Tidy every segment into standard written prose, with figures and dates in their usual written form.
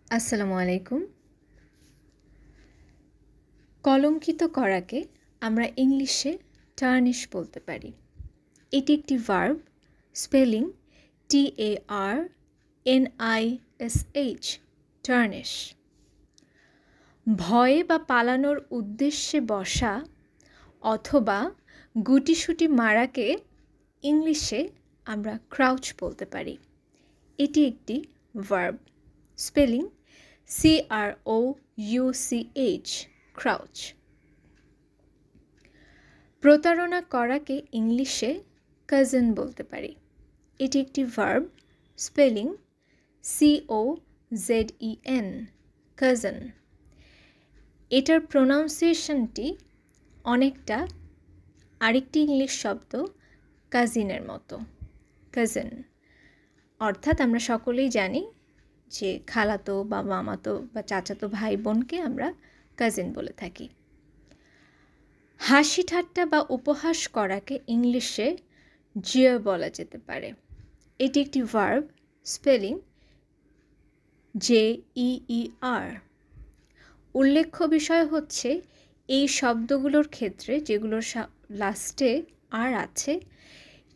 আসসালামু আলাইকুম। কলঙ্কিত করাকে আমরা ইংলিশে টার্নিশ বলতে পারি। এটি একটি ভার্ব, স্পেলিং TARNISH, টার্নিশ। ভয়ে বা পালানোর উদ্দেশ্যে বসা অথবা গুটিসুটি মারাকে ইংলিশে আমরা ক্রাউচ বলতে পারি। এটি একটি ভার্ব, স্পেলিং CROUCH, ক্রাউচ। প্রতারণা করাকে ইংলিশে কাজিন বলতে পারি। এটি একটি ভার্ব, স্পেলিং COZEN, কাজিন। এটার প্রোনাউন্সিয়েশনটি অনেকটা আরেকটি ইংলিশ শব্দ কাজিনের মতো, কাজিন। অর্থাৎ আমরা সকলেই জানি যে খালাতো বা মামাতো বা চাচাতো ভাই বোনকে আমরা কাজিন বলে থাকি। হাসি ঠাট্টা বা উপহাস করাকে ইংলিশে জিয়ার বলা যেতে পারে। এটি একটি ভার্ব, স্পেলিং JEER। উল্লেখ্য বিষয় হচ্ছে এই শব্দগুলোর ক্ষেত্রে যেগুলোর লাস্টে আর আছে,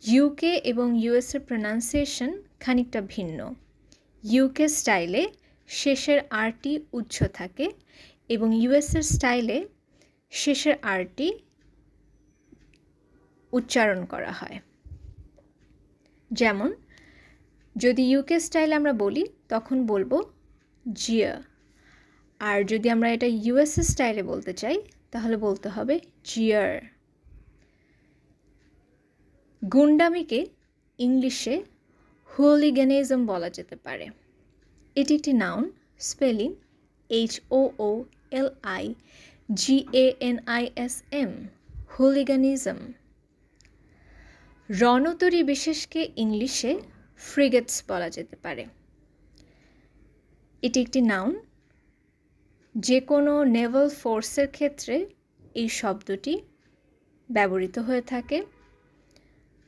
ইউকে এবং ইউএসের প্রোনাউন্সিয়েশন খানিকটা ভিন্ন। ইউকে স্টাইলে শেষের আরটি উচ্চ থাকে এবং ইউএসের স্টাইলে শেষের আরটি উচ্চারণ করা হয়। যেমন যদি ইউকে স্টাইলে আমরা বলি তখন বলবো জিয়া, আর যদি আমরা এটা ইউএসএ স্টাইলে বলতে চাই তাহলে বলতে হবে জিয়ার। গুন্ডামিকে ইংলিশে হুলিগানিজম বলা যেতে পারে। এটি একটি নাউন, স্পেলিং HOOLIGANISM, হুলিগানিজম। রণতরী বিশেষকে ইংলিশে ফ্রিগেটস বলা যেতে পারে। এটি একটি নাউন, যে কোনো নেভাল ফোর্সের ক্ষেত্রে এই শব্দটি ব্যবহৃত হয়ে থাকে।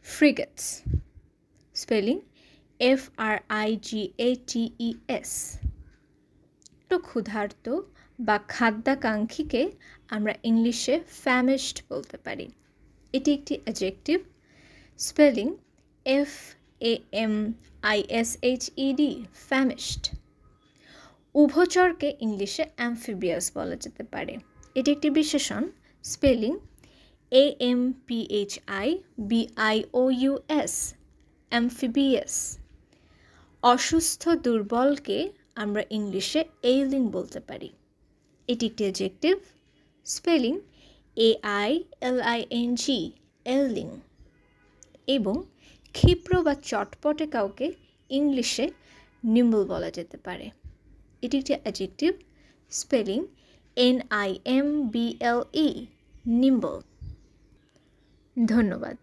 Frigates, spelling FRIGATES। তো ক্ষুধার্ত বা খাদ্যাকাঙ্ক্ষীকে আমরা ইংলিশে ফ্যামিশড বলতে পারি। এটি একটি অ্যাডজেক্টিভ, স্পেলিং FAMISHED, ফ্যামিশড। উভচরকে ইংলিশে অ্যামফিবিয়াস বলা যেতে পারে। এটি একটি বিশেষণ, স্পেলিং AMPHIBIOUS, অ্যামফিবিয়াস। অসুস্থ দুর্বলকে আমরা ইংলিশে এইলিং বলতে পারি। এটি একটি অ্যাডজেক্টিভ, স্পেলিং AILING, এইলিং। এবং ক্ষিপ্র বা চটপটে কাউকে ইংলিশে নিম্বল বলা যেতে পারে। এটি একটি অ্যাডজেক্টিভ, স্পেলিং NIMBLE, নিম্বল। ধন্যবাদ।